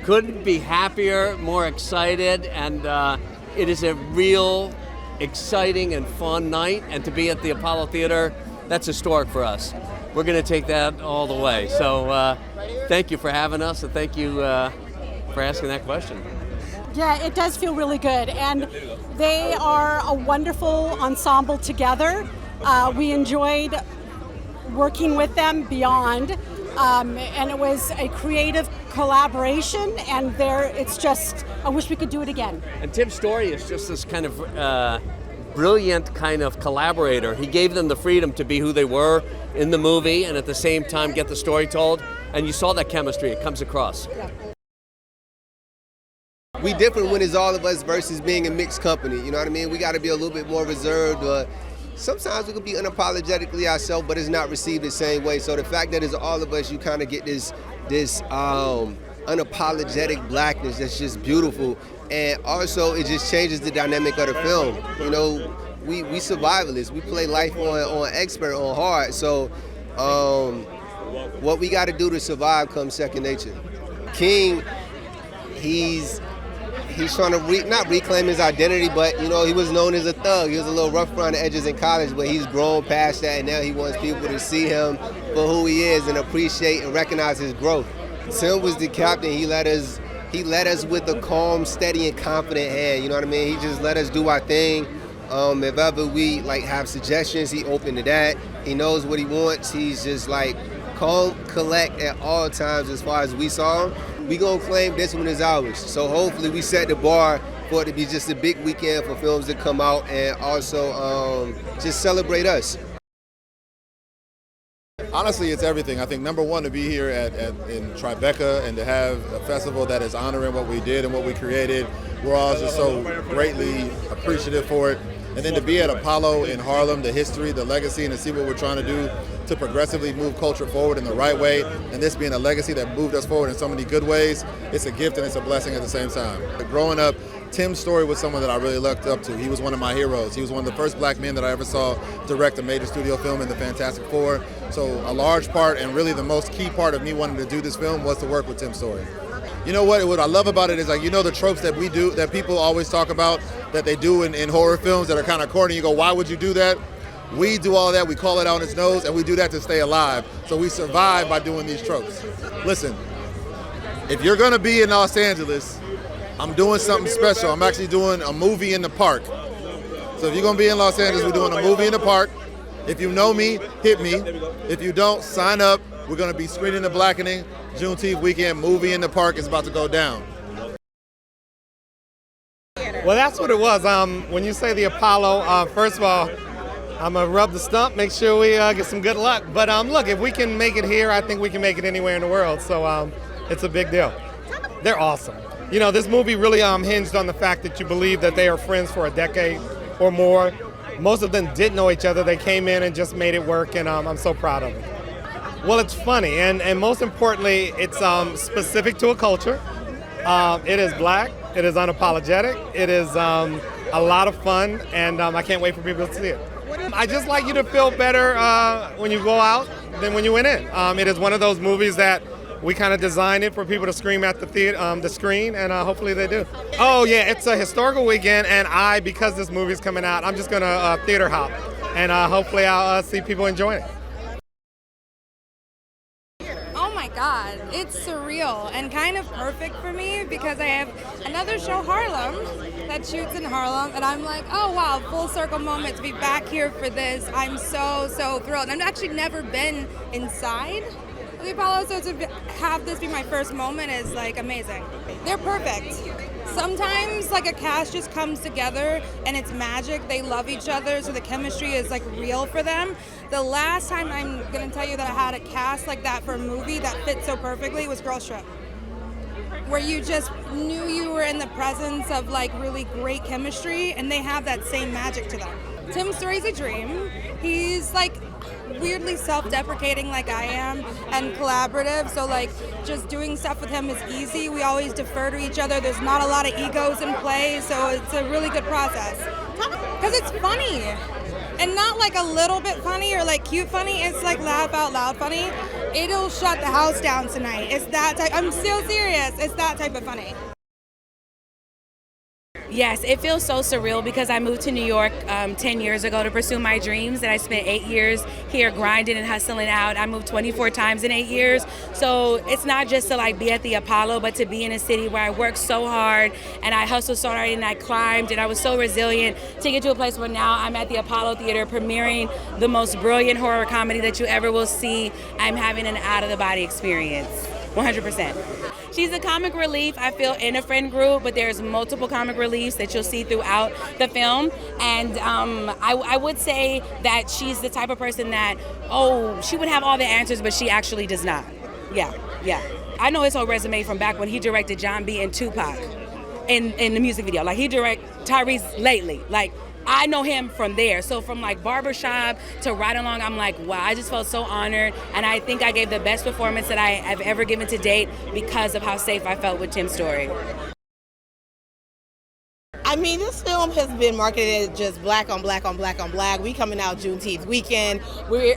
couldn't be happier, more excited, and it is a real exciting and fun night. And to be at the Apollo Theater, that's historic for us. We're going to take that all the way. So thank you for having us, and thank you for asking that question. Yeah, it does feel really good, and they are a wonderful ensemble together. We enjoyed working with them beyond, and it was a creative collaboration, and it's just, I wish we could do it again. And Tim's story is just this kind of brilliant kind of collaborator. He gave them the freedom to be who they were in the movie, and at the same time get the story told, and you saw that chemistry, it comes across. Yeah. We different when it's all of us versus being a mixed company, you know what I mean? We got to be a little bit more reserved. Sometimes we can be unapologetically ourselves, but it's not received the same way. So the fact that it's all of us, you kind of get this unapologetic blackness that's just beautiful. And also it just changes the dynamic of the film. You know, we survivalists. We play life on expert, on hard. So what we got to do to survive comes second nature. King, he's trying to not reclaim his identity, but you know, he was known as a thug. He was a little rough around the edges in college, but he's grown past that, and now he wants people to see him for who he is and appreciate and recognize his growth. Tim was the captain. He led us with a calm, steady, and confident hand. You know what I mean? He just let us do our thing. If ever we have suggestions, he open to that. He knows what he wants. He's just calm, collect at all times. As far as we saw him, we gonna claim this one is ours. So hopefully we set the bar for it to be just a big weekend for films to come out and also just celebrate us. Honestly, it's everything. I think number one, to be here in Tribeca and to have a festival that is honoring what we did and what we created. We're all just so greatly appreciative for it. And then to be at Apollo in Harlem, the history, the legacy, and to see what we're trying to do to progressively move culture forward in the right way, and this being a legacy that moved us forward in so many good ways, it's a gift and it's a blessing at the same time. Growing up, Tim's story was someone that I really looked up to. He was one of my heroes. He was one of the first black men that I ever saw direct a major studio film in the Fantastic Four. So a large part, and really the most key part of me wanting to do this film, was to work with Tim's story. You know what I love about it is, you know, the tropes that we do, that people always talk about, that they do in horror films that are kind of corny. You go, why would you do that? We do all that, we call it on its nose, and we do that to stay alive. So we survive by doing these tropes. Listen, if you're gonna be in Los Angeles, I'm doing something special. I'm actually doing a movie in the park. So if you're gonna be in Los Angeles, we're doing a movie in the park. If you know me, hit me. If you don't, sign up. We're gonna be screening the Blackening Juneteenth weekend. Movie in the park is about to go down. Well, that's what it was. When you say the Apollo, first of all, I'm gonna rub the stump, make sure we get some good luck. But look, if we can make it here, I think we can make it anywhere in the world. So it's a big deal. They're awesome. You know, this movie really hinged on the fact that you believe that they are friends for a decade or more. Most of them didn't know each other. They came in and just made it work, and I'm so proud of them. Well, it's funny, and most importantly, it's specific to a culture. It is black, it is unapologetic, it is a lot of fun, and I can't wait for people to see it. I just like you to feel better when you go out than when you went in. It is one of those movies that we kind of designed it for people to scream at the screen, and hopefully they do. Oh yeah, it's a historical weekend, and because this movie's coming out, I'm just gonna theater hop, and hopefully I'll see people enjoying it. God, it's surreal and kind of perfect for me because I have another show, Harlem, that shoots in Harlem, and I'm like, oh wow, full circle moment to be back here for this. I'm so thrilled. I've actually never been inside of the Apollo, so to have this be my first moment is like amazing. They're perfect. Sometimes like a cast just comes together and it's magic. They love each other, so the chemistry is like real for them. The last time I'm gonna tell you that I had a cast like that for a movie that fit so perfectly was Girls Trip, where you just knew you were in the presence of like really great chemistry, and they have that same magic to them. Tim's story's a dream. He's like weirdly self-deprecating like I am, and collaborative, so like just doing stuff with him is easy. We always defer to each other. There's not a lot of egos in play, so it's a really good process. Because it's funny. and not like a little bit funny or like cute funny. It's like laugh out loud funny. It'll shut the house down tonight. It's that type. I'm still serious. It's that type of funny. Yes, it feels so surreal because I moved to New York 10 years ago to pursue my dreams, and I spent 8 years here grinding and hustling out. I moved 24 times in 8 years, so it's not just to like be at the Apollo, but to be in a city where I worked so hard and I hustled so hard and I climbed and I was so resilient to get to a place where now I'm at the Apollo Theater premiering the most brilliant horror comedy that you ever will see. I'm having an out-of-the-body experience, 100%. She's a comic relief, I feel, in a friend group, but there's multiple comic reliefs that you'll see throughout the film. And I would say that she's the type of person that, she would have all the answers, but she actually does not. Yeah. I know his whole resume from back when he directed John B. and Tupac in the music video. Like, he directed Tyrese lately. Like, I know him from there. So from like Barbershop to Ride Along, I'm like, wow, I just felt so honored. And I think I gave the best performance that I have ever given to date because of how safe I felt with Tim's story. I mean, this film has been marketed as just black on black on black on black. We coming out Juneteenth weekend. We're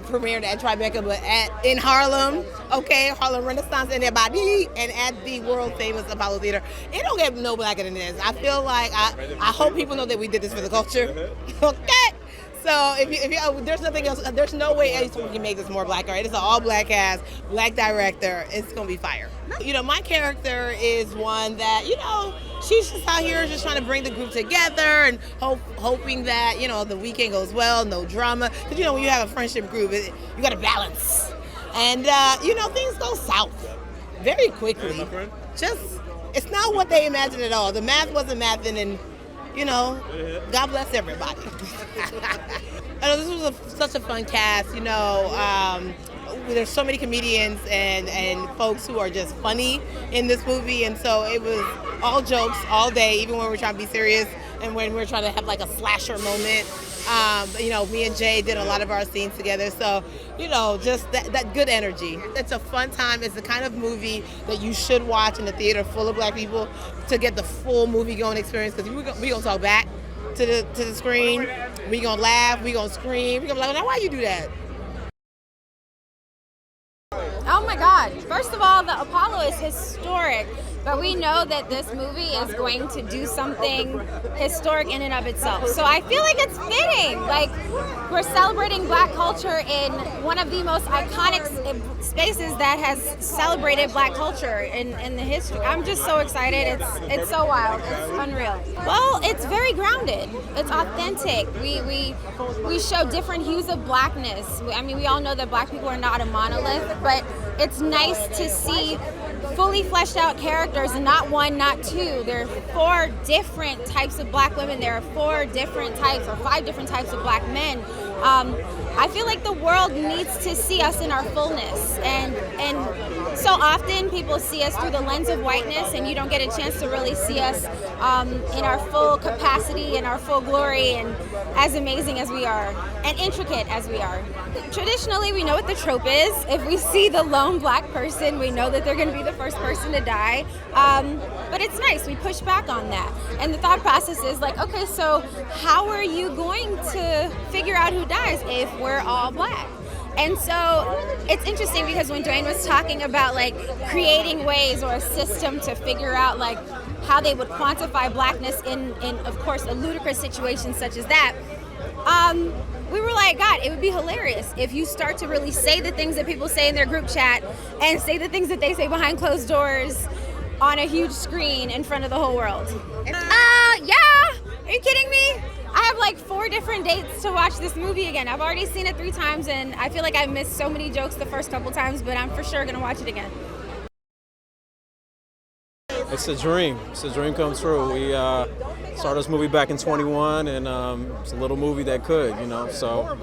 premiered at Tribeca, but in Harlem, okay, Harlem Renaissance and everybody, and at the world famous Apollo Theater. It don't get no blacker than this. I feel like I hope people know that we did this for the culture. Okay. So if you there's nothing else, there's no way else we can make this more black. Right? It's an all black cast, black director. It's gonna be fire. You know, my character is one that, you know, she's just out here just trying to bring the group together and hoping that, you know, the weekend goes well, no drama. Because, you know, when you have a friendship group, you got to balance. And, you know, things go south very quickly. It's not what they imagined at all. The math wasn't mathing, and, you know, God bless everybody. I know this was such a fun cast, you know. There's so many comedians and folks who are just funny in this movie, and so it was all jokes all day, even when we're trying to be serious and when we're trying to have like a slasher moment. You know, me and Jay did a lot of our scenes together, so, you know, just that good energy. It's a fun time. It's the kind of movie that you should watch in a theater full of black people to get the full movie-going experience, because we're going to talk back to the screen. We're going to laugh. We're going to scream. We're going to be like, now why you do that? Oh my God. First of all, the Apollo is historic, but we know that this movie is going to do something historic in and of itself. So I feel like it's fitting. Like, we're celebrating black culture in one of the most iconic spaces that has celebrated black culture in the history. I'm just so excited. It's so wild. It's unreal. Well, it's very grounded. It's authentic. We show different hues of blackness. I mean, we all know that black people are not a monolith, but it's nice to see fully fleshed out characters, and not one, not two. There are 4 different types of black women. There are 4 different types or 5 different types of black men. I feel like the world needs to see us in our fullness, and so often people see us through the lens of whiteness, and you don't get a chance to really see us in our full capacity and our full glory, and as amazing as we are and intricate as we are. Traditionally, we know what the trope is. If we see the lone black person, we know that they're going to be the first person to die. But it's nice. We push back on that. And the thought process is like, okay, so how are you going to figure out who dies if we're all black? And so it's interesting because when Dewayne was talking about like creating ways or a system to figure out like how they would quantify blackness in of course, a ludicrous situation such as that, we were like, God, it would be hilarious if you start to really say the things that people say in their group chat and say the things that they say behind closed doors on a huge screen in front of the whole world. Yeah, are you kidding me? I have like 4 different dates to watch this movie again. I've already seen it 3 times, and I feel like I missed so many jokes the first couple times, but I'm for sure gonna watch it again. It's a dream. It's a dream come true. We started this movie back in 21, and it's a little movie that could, you know. So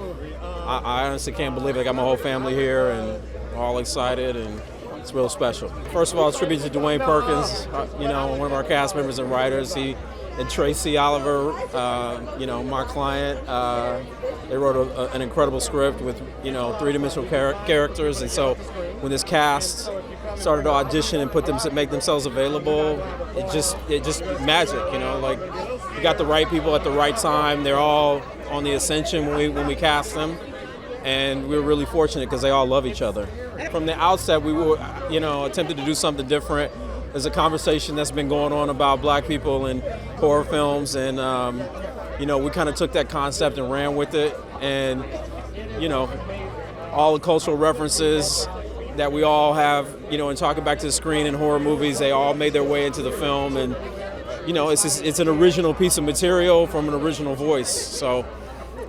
I honestly can't believe it. I got my whole family here, and we're all excited, and it's real special. First of all, a tribute to Dewayne Perkins, you know, one of our cast members and writers. He and Tracy Oliver, you know, my client. They wrote an incredible script with, you know, 3-dimensional characters, and so when this cast started to audition and make themselves available, it just magic, you know, like got the right people at the right time. They're all on the ascension when we cast them, and we were really fortunate because they all love each other. From the outset, we were, attempted to do something different. There's a conversation that's been going on about black people in horror films, and we kind of took that concept and ran with it, and all the cultural references that we all have, in talking back to the screen in horror movies, they all made their way into the film, and it's an original piece of material from an original voice. So,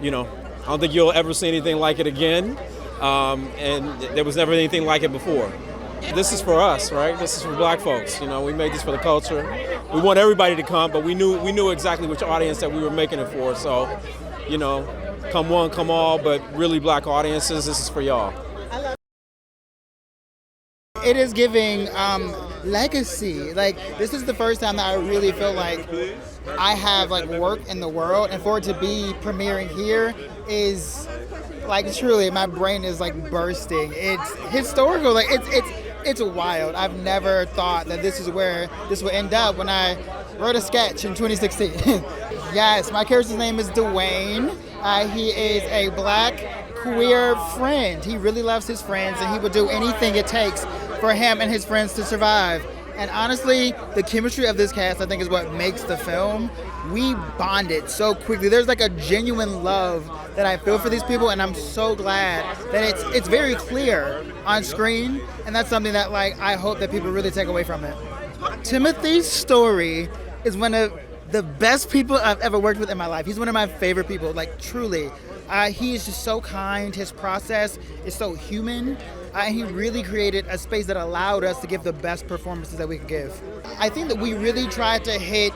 I don't think you'll ever see anything like it again, and there was never anything like it before. This is for us, right? This is for black folks. We made this for the culture. We want everybody to come, but we knew exactly which audience that we were making it for. So, come one, come all, but really black audiences, this is for y'all. It is giving legacy. Like, this is the first time that I really feel like I have work in the world, and for it to be premiering here is truly, my brain is bursting. It's historical. It's wild. I've never thought that this is where this would end up when I wrote a sketch in 2016. Yes, my character's name is Dewayne. He is a black queer friend. He really loves his friends, and he would do anything it takes for him and his friends to survive. And honestly, the chemistry of this cast, I think, is what makes the film. We bonded so quickly. There's a genuine love that I feel for these people, and I'm so glad that it's very clear on screen, and that's something that I hope that people really take away from it. Timothy's story is one of the best people I've ever worked with in my life. He's one of my favorite people, truly. He is just so kind. His process is so human. He really created a space that allowed us to give the best performances that we could give. I think that we really tried to hit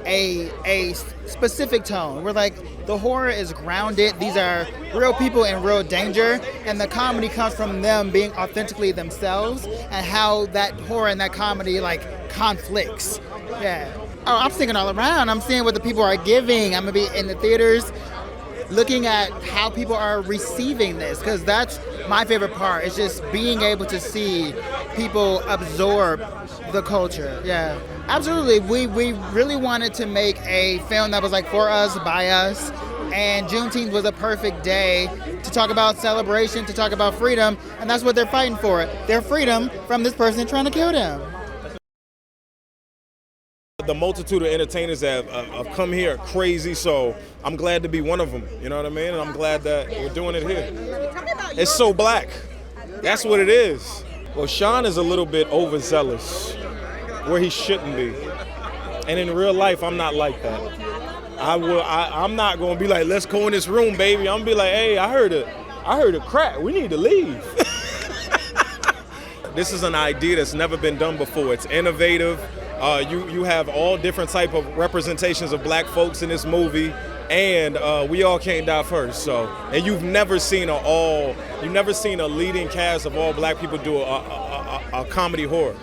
a specific tone. We're the horror is grounded. These are real people in real danger, and the comedy comes from them being authentically themselves, and how that horror and that comedy conflicts. Yeah. Oh, I'm singing all around. I'm seeing what the people are giving. I'm gonna be in the theaters looking at how people are receiving this, because that's my favorite part. It's just being able to see people absorb the culture. Yeah, absolutely. We really wanted to make a film that was for us, by us, and Juneteenth was a perfect day to talk about celebration, to talk about freedom, and that's what they're fighting for. Their freedom from this person trying to kill them. The multitude of entertainers that have come here are crazy, so I'm glad to be one of them, you know what I mean? And I'm glad that we're doing it here. It's so black. That's what it is. Well, Shawn is a little bit overzealous, where he shouldn't be. And in real life, I'm not like that. I'm not gonna be let's go in this room, baby. I'm gonna be hey, I heard a crack. We need to leave. This is an idea that's never been done before. It's innovative. You have all different type of representations of black folks in this movie, and we all can't die first. So, and you've never seen a leading cast of all black people do a comedy horror.